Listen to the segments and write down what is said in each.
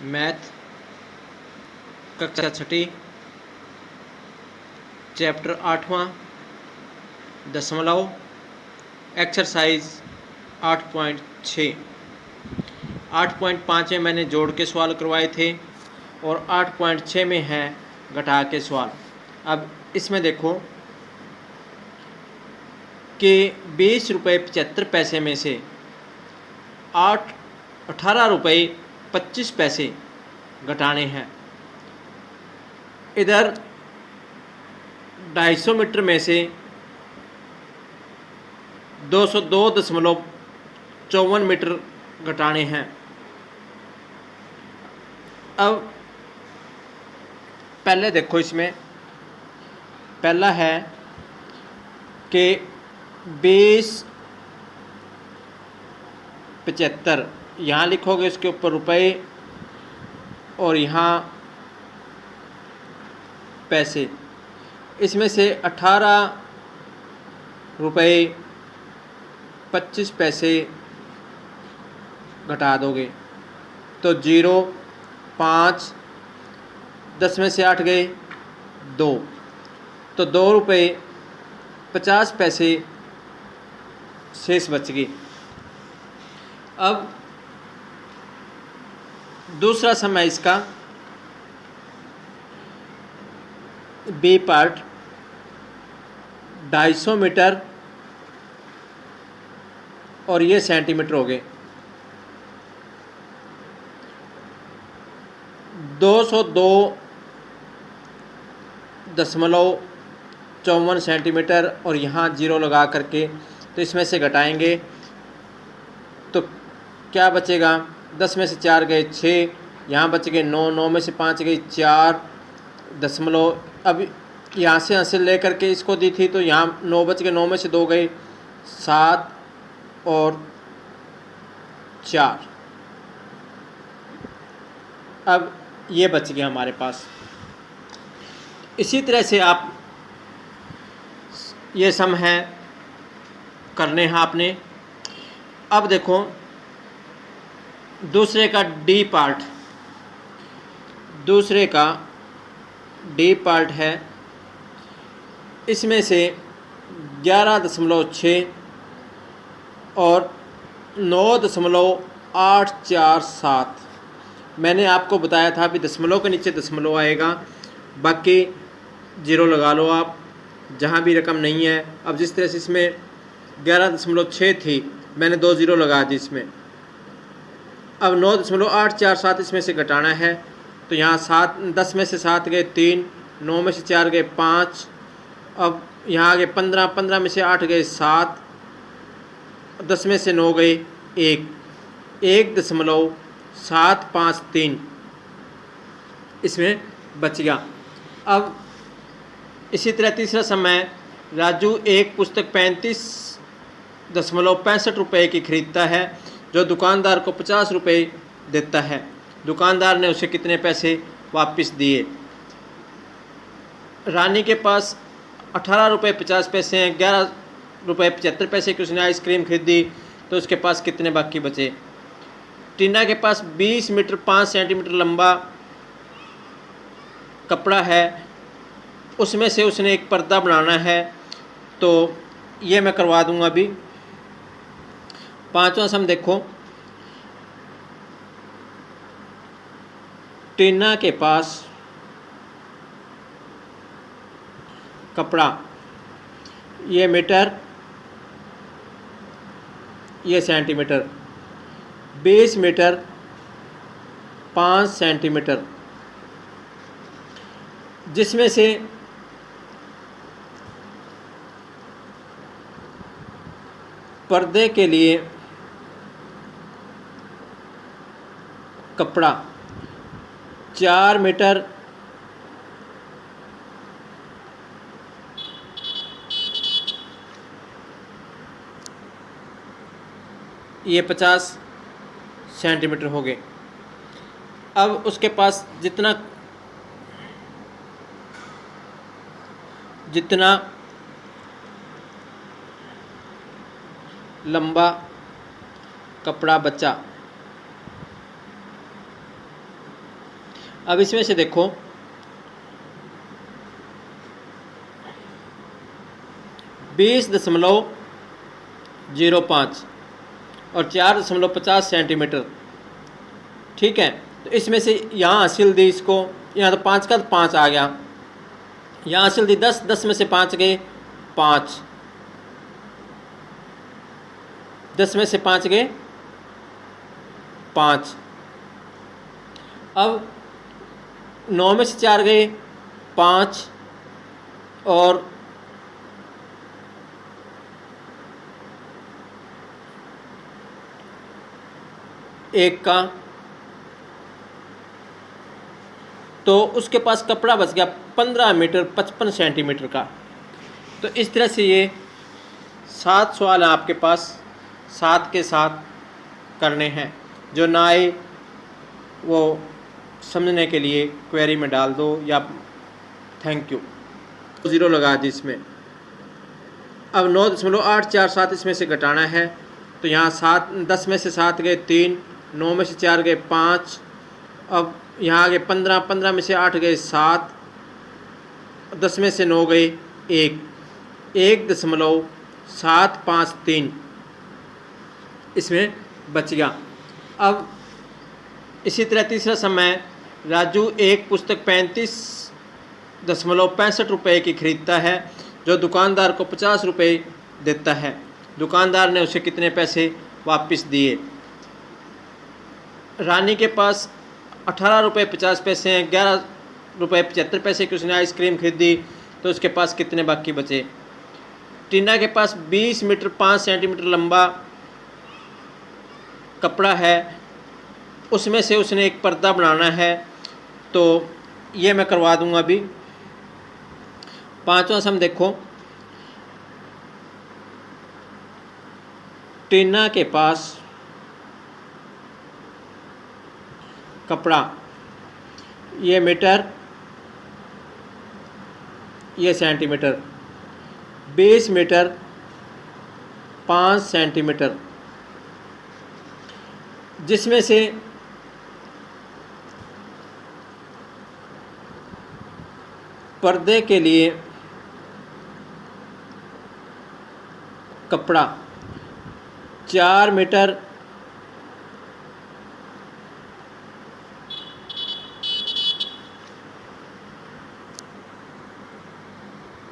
Math कक्षा छठी chapter 8वां दशमलव exercise 8.6 8.5 में मैंने जोड़ के सवाल करवाए थे और 8.6 में है घटा के सवाल। अब इसमें देखो कि 20 रुपये 75 पैसे में से 18 रुपये 25 पैसे घटाने हैं। इधर 250 मीटर में से 202.54 मीटर घटाने हैं। अब पहले देखो, इसमें पहला है कि 20.75 यहाँ लिखोगे, इसके ऊपर रुपए और यहाँ पैसे। इसमें से 18 रुपये 25 पैसे घटा दोगे तो 0, 5, 10 में से 8 गए 2, तो 2 रुपये 50 पैसे शेष बच गए। अब दूसरा सम है इसका बी पार्ट 250 मीटर और ये सेंटीमीटर हो गए। 202.54 सेंटीमीटर और यहाँ 0 लगा करके तो इसमें से घटाएंगे तो क्या बचेगा? 10 में से 4 गए 6, यहाँ बच गए 9, 9 में से 5 गई 4 दशमलव। अब यहाँ से लेकर के इसको दी थी तो यहाँ 9 बच गए, 9 में से 2 गए 7 और 4। अब ये बच गया हमारे पास। इसी तरह से आप ये सम है करने हैं आपने। अब देखो दूसरे का डी पार्ट है। इसमें से 11.6 और 9.847 मैंने आपको बताया था अभी दशमलव के नीचे दशमलव आएगा, बाकी 0 लगा लो आप जहाँ भी रकम नहीं है। अब जिस तरह से इसमें 11.6 थी, मैंने 2 0 लगा दी इसमें। अब 9.847 इसमें से घटाना है तो यहाँ 10 में से 7 गए 3, 9 में से 4 गए 5, अब यहाँ आ गए 15, 15 में से 8 गए 7, 10 में से 9 गए 1.753 इसमें बच गया। अब इसी तरह तीसरा सम है राजू एक पुस्तक 35.65 रुपये की खरीदता है जो दुकानदार को 50 रुपये देता है। दुकानदार ने उसे कितने पैसे वापस दिए? रानी के पास 18 रुपये 50 पैसे हैं, 11 रुपये 75 पैसे की उसने आइसक्रीम खरीदी तो उसके पास कितने बाकी बचे? टीना के पास 20 मीटर 5 सेंटीमीटर लंबा कपड़ा है, उसमें से उसने एक पर्दा बनाना है, तो ये मैं करवा दूंगा अभी। पांचवा सम देखो, टीना के पास कपड़ा ये मीटर ये सेंटीमीटर, 20 मीटर 5 सेंटीमीटर, जिसमें से पर्दे के लिए कपड़ा 4 मीटर ये 50 सेंटीमीटर हो गए। अब उसके पास जितना लंबा कपड़ा बचा अब इसमें से देखो 20.05 और 4.50 सेंटीमीटर। ठीक है, तो इसमें से यहाँ हासिल दी इसको, यहाँ तो 5 का 5 आ गया, यहाँ हासिल दी 10, 10 में से 5 गए 5, 10 में से 5 गए 5। अब 9 में से 4 गए 5 और 1 का, तो उसके पास कपड़ा बच गया 15 मीटर 55 सेंटीमीटर का। तो इस तरह से ये 7 सवाल आपके पास 7 के साथ करने हैं। जो ना आए वो समझने के लिए क्वेरी में डाल दो या थैंक यू। 0 लगा दी इसमें। अब 9.847 इसमें से घटाना है, तो यहाँ 10 में से 7 गए 3, 9 में से 4 गए 5, अब यहाँ आ गए 15, 15 में से 8 गए 7, 10 में से 9 गए 1, 1.753 इसमें बच गया। अब इसी तरह तीसरा समय, राजू एक पुस्तक 35.65 रुपये की खरीदता है जो दुकानदार को 50 रुपये देता है। दुकानदार ने उसे कितने पैसे वापस दिए? रानी के पास 18 रुपये 50 पैसे हैं, 11 रुपये 75 पैसे की उसने आइसक्रीम खरीदी, तो उसके पास कितने बाकी बचे? टीना के पास 20 मीटर 5 सेंटीमीटर लंबा कपड़ा है, उसमें से उसने एक पर्दा बनाना है, तो ये मैं करवा दूंगा अभी। पांचवा सम देखो, टीना के पास कपड़ा, ये मीटर ये सेंटीमीटर, 20 मीटर 5 सेंटीमीटर, जिसमें से पर्दे के लिए कपड़ा 4 मीटर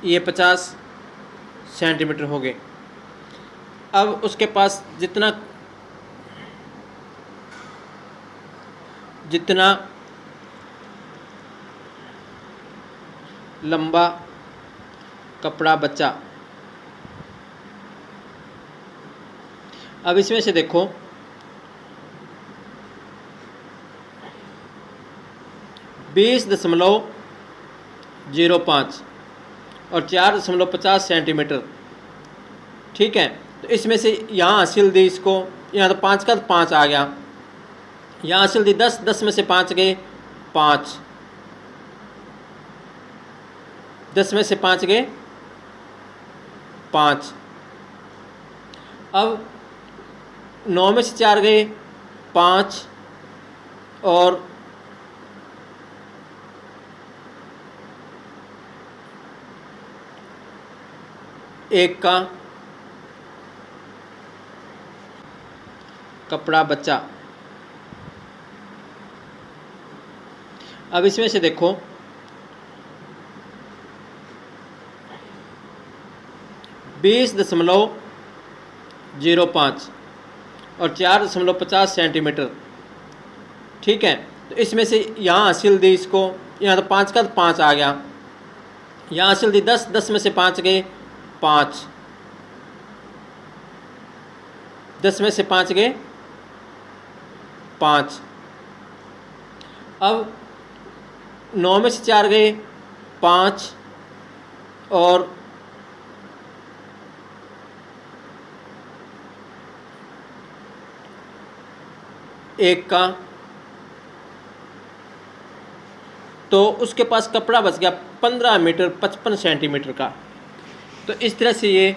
ये 50 सेंटीमीटर हो गए। अब उसके पास जितना लंबा कपड़ा बचा। अब इसमें से देखो 20.05 और 4.50 सेंटीमीटर। ठीक है, तो इसमें से यहाँ हासिल दी इसको, यहाँ तो 5 का 5 आ गया, यहाँ हासिल दी 10, 10 में से 5 गए 5, 10 में से 5 गए 5। अब 9 में से 4 गए 5 और 1 का कपड़ा बचा। अब इसमें से देखो 20.05 और 4.50 सेंटीमीटर। ठीक है, तो इसमें से यहाँ हासिल दी इसको, यहाँ तो 5 का 5 आ गया, यहाँ हासिल दी 10, 10 में से 5 गए 5, 10 में से 5 गए 5। अब 9 में से 4 गए 5 और 1 का, तो उसके पास कपड़ा बच गया 15 मीटर 55 सेंटीमीटर का। तो इस तरह से ये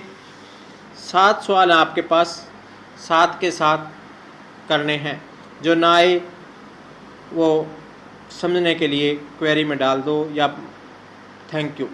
7 सवाल आपके पास 7 के साथ करने हैं। जो ना आए वो समझने के लिए क्वेरी में डाल दो या थैंक यू।